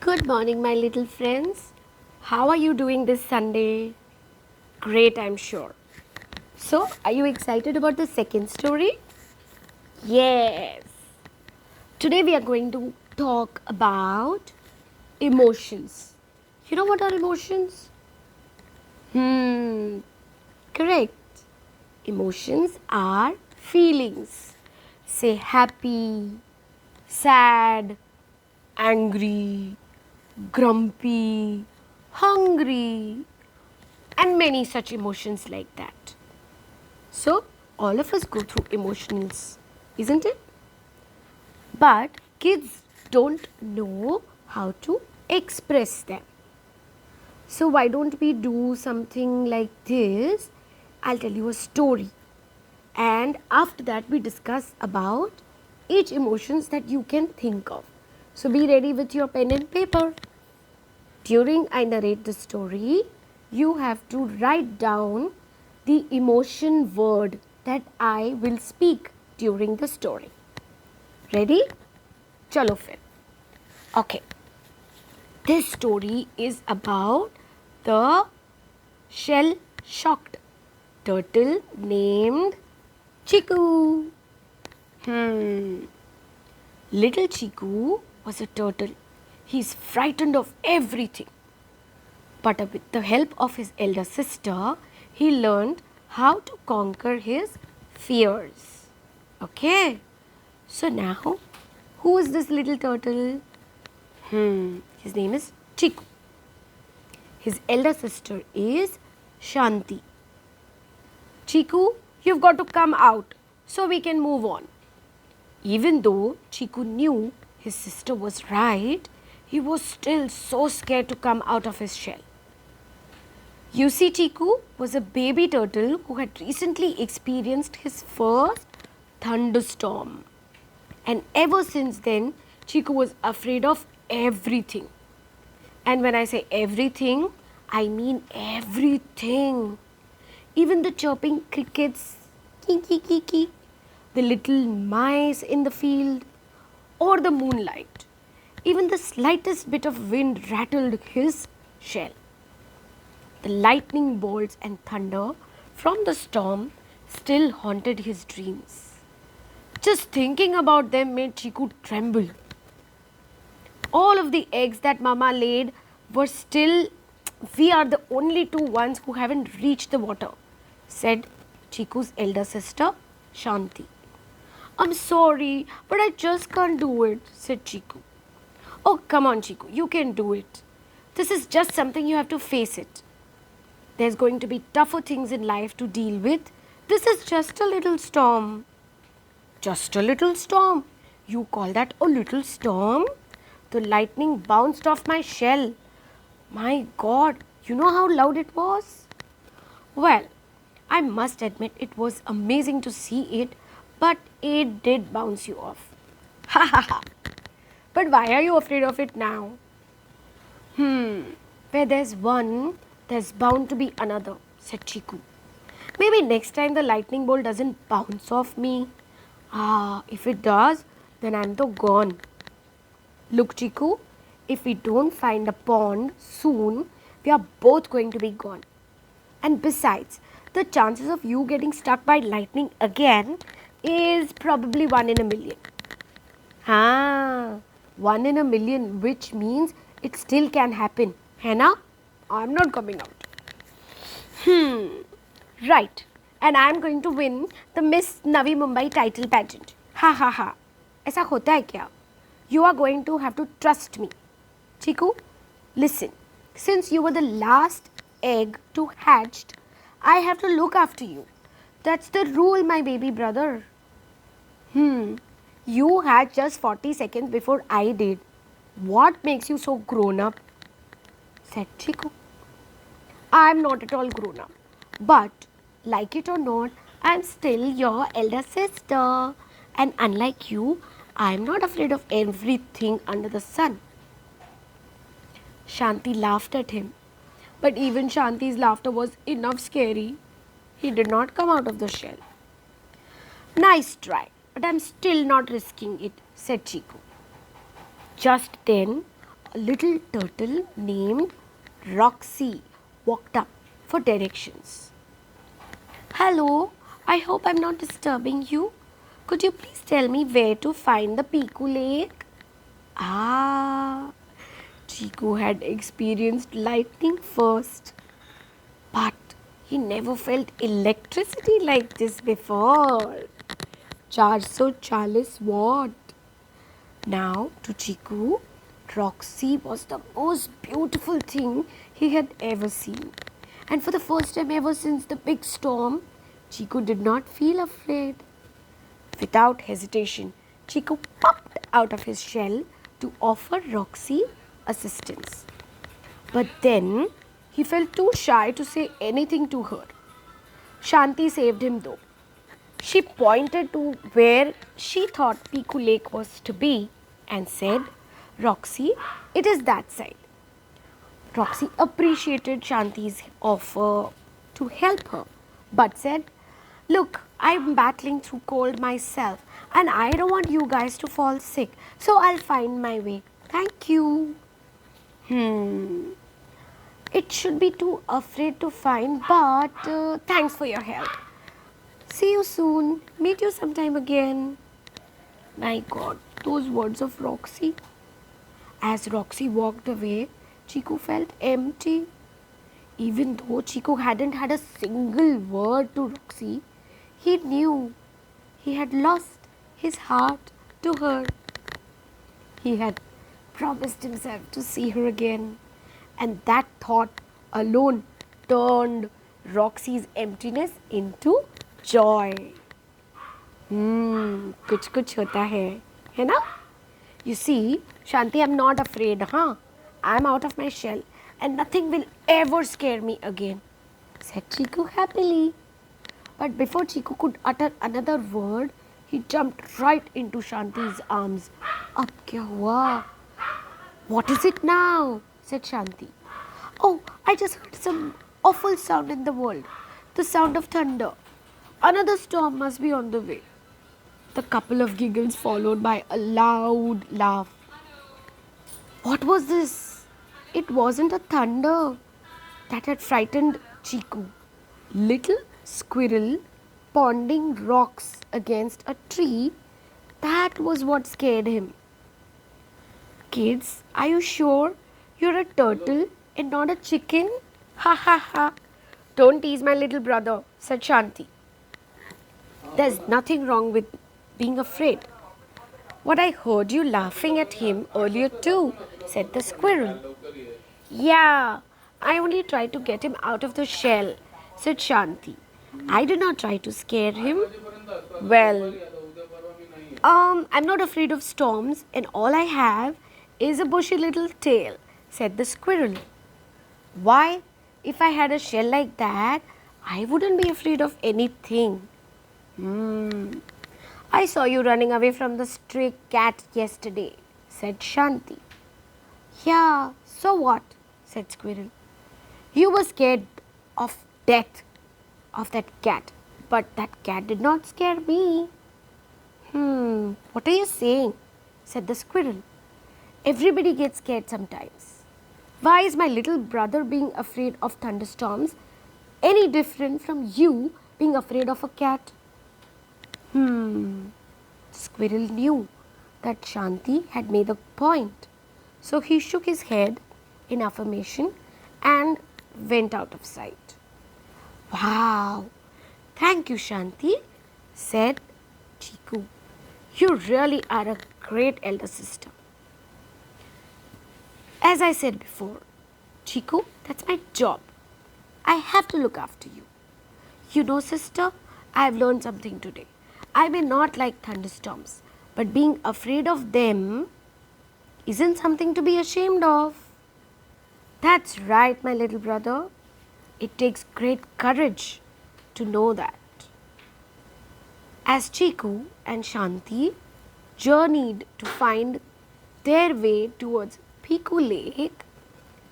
Good morning, my little friends. How are you doing this Sunday? Great, I'm sure. So, are you excited about the second story? Yes. Today we are going to talk about emotions. You know what are emotions? Correct. Emotions are feelings. Say happy, sad, angry, grumpy, hungry, and many such emotions like that. So, all of us go through emotions, isn't it? But kids don't know how to express them. So, why don't we do something like this? I'll tell you a story. And after that, we discuss about each emotions that you can think of. So, be ready with your pen and paper. During I narrate the story, you have to write down the emotion word that I will speak during the story. Ready? Chalo fir. Okay. This story is about the shell shocked turtle named Chiku. Little Chiku was a turtle. He's frightened of everything. But with the help of his elder sister, he learned how to conquer his fears. Okay. So now, who is this little turtle? His name is Chiku. His elder sister is Shanti. Chiku, you've got to come out so we can move on. Even though Chiku knew his sister was right, he was still so scared to come out of his shell. You see, Chiku was a baby turtle who had recently experienced his first thunderstorm. And ever since then, Chiku was afraid of everything. And when I say everything, I mean everything. Even the chirping crickets, kiki, the little mice in the field, or the moonlight. Even the slightest bit of wind rattled his shell. The lightning bolts and thunder from the storm still haunted his dreams. Just thinking about them made Chiku tremble. All of the eggs that Mama laid were still, we are the only two ones who haven't reached the water, said Chiku's elder sister, Shanti. I'm sorry, but I just can't do it, said Chiku. Oh, come on, Chiku, you can do it. This is just something you have to face it. There's going to be tougher things in life to deal with. This is just a little storm. Just a little storm? You call that a little storm? The lightning bounced off my shell. My God, you know how loud it was? Well, I must admit it was amazing to see it, but it did bounce you off. Ha ha ha. But why are you afraid of it now? Where there's one, there's bound to be another, said Chiku. Maybe next time the lightning bolt doesn't bounce off me. If it does, then I'm the gone. Look, Chiku, if we don't find a pond soon, we are both going to be gone. And besides, the chances of you getting struck by lightning again is probably 1 in a million. 1 in a million, which means it still can happen. Hannah, I'm not coming out. Right. And I'm going to win the Miss Navi Mumbai title pageant. Ha ha ha. ऐसा होता है क्या? You are going to have to trust me. Chiku, listen. Since you were the last egg to hatch, I have to look after you. That's the rule, my baby brother. You had just 40 seconds before I did. What makes you so grown up? Said Chiku. I'm not at all grown up. But, like it or not, I'm still your elder sister. And unlike you, I'm not afraid of everything under the sun. Shanti laughed at him. But even Shanti's laughter was enough scary. He did not come out of the shell. Nice try, but I'm still not risking it, said Chiku. Just then, a little turtle named Roxy walked up for directions. Hello, I hope I'm not disturbing you. Could you please tell me where to find the Piku Lake? Ah, Chiku had experienced lightning first, but he never felt electricity like this before. 440 watt. Now, to Chiku, Roxy was the most beautiful thing he had ever seen. And for the first time ever since the big storm, Chiku did not feel afraid. Without hesitation, Chiku popped out of his shell to offer Roxy assistance. But then he felt too shy to say anything to her. Shanti saved him though. She pointed to where she thought Piku Lake was to be and said, Roxy, it is that side. Roxy appreciated Shanti's offer to help her, but said, look, I'm battling through cold myself and I don't want you guys to fall sick, so I'll find my way. Thank you. It should be too afraid to find, but thanks for your help. See you soon. Meet you sometime again. My God, those words of Roxy. As Roxy walked away, Chiku felt empty. Even though Chiku hadn't had a single word to Roxy, he knew he had lost his heart to her. He had promised himself to see her again, and that thought alone turned Roxy's emptiness into joy. कुछ कुछ होता है ना? You see, Shanti, I'm not afraid, huh? I'm out of my shell and nothing will ever scare me again, said Chiku happily. But before Chiku could utter another word, he jumped right into Shanti's arms. Ab kya hua? What is it now? Said Shanti. Oh, I just heard some awful sound in the world. The sound of thunder. Another storm must be on the way. The couple of giggles followed by a loud laugh. What was this? It wasn't a thunder that had frightened Chiku. Little squirrel ponding rocks against a tree, that was what scared him. Kids, are you sure you're a turtle and not a chicken? Ha ha ha. Don't tease my little brother, said Shanti. There's nothing wrong with being afraid. What, I heard you laughing at him earlier too, said the squirrel. Yeah, I only tried to get him out of the shell, said Shanti. I did not try to scare him. Well, I'm not afraid of storms and all I have is a bushy little tail, said the squirrel. Why, if I had a shell like that, I wouldn't be afraid of anything. I saw you running away from the stray cat yesterday, said Shanti. Yeah, so what? Said Squirrel. You were scared of death of that cat, but that cat did not scare me. What are you saying? Said the squirrel. Everybody gets scared sometimes. Why is my little brother being afraid of thunderstorms any different from you being afraid of a cat? Squirrel knew that Shanti had made a point. So he shook his head in affirmation and went out of sight. Wow! Thank you, Shanti, said Chiku. You really are a great elder sister. As I said before, Chiku, that's my job. I have to look after you. You know, sister, I have learned something today. I may not like thunderstorms, but being afraid of them isn't something to be ashamed of. That's right, my little brother. It takes great courage to know that. As Chiku and Shanti journeyed to find their way towards Piku Lake,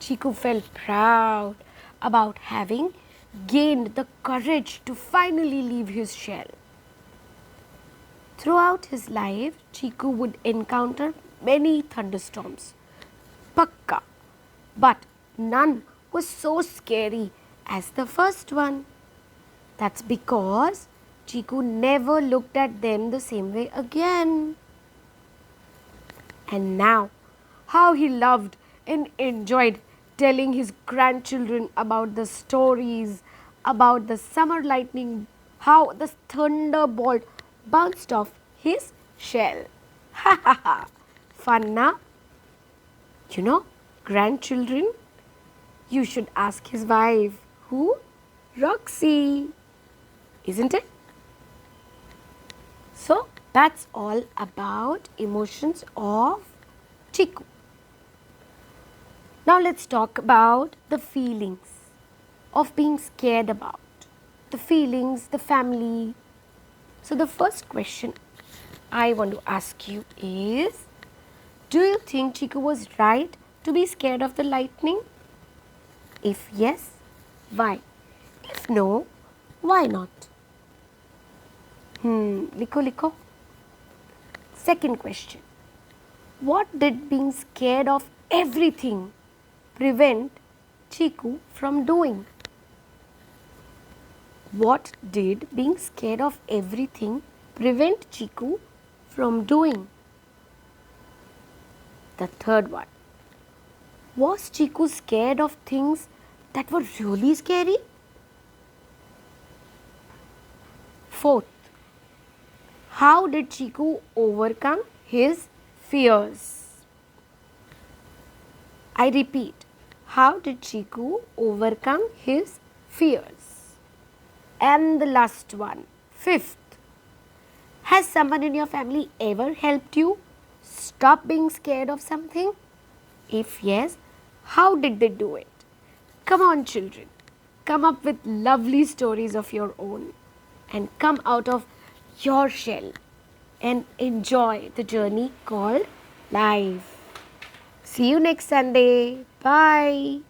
Chiku felt proud about having gained the courage to finally leave his shell. Throughout his life, Chiku would encounter many thunderstorms. Pakka. But none was so scary as the first one. That's because Chiku never looked at them the same way again. And now, how he loved and enjoyed telling his grandchildren about the stories, about the summer lightning, how the thunderbolt bounced off his shell. Ha ha ha! Fun, na? You know, grandchildren, you should ask his wife. Who? Roxy. Isn't it? So, that's all about emotions of Chiku. Now, let's talk about the feelings of being scared about. The feelings, the family. So, the first question I want to ask you is, do you think Chiku was right to be scared of the lightning? If yes, why? If no, why not? Liko. Second question. What did being scared of everything prevent Chiku from doing? What did being scared of everything prevent Chiku from doing? The third one. Was Chiku scared of things that were really scary? Fourth. How did Chiku overcome his fears? I repeat, how did Chiku overcome his fears? And the last one, fifth. Has someone in your family ever helped you stop being scared of something? If yes, how did they do it? Come on, children. Come up with lovely stories of your own and come out of your shell and enjoy the journey called life. See you next Sunday. Bye.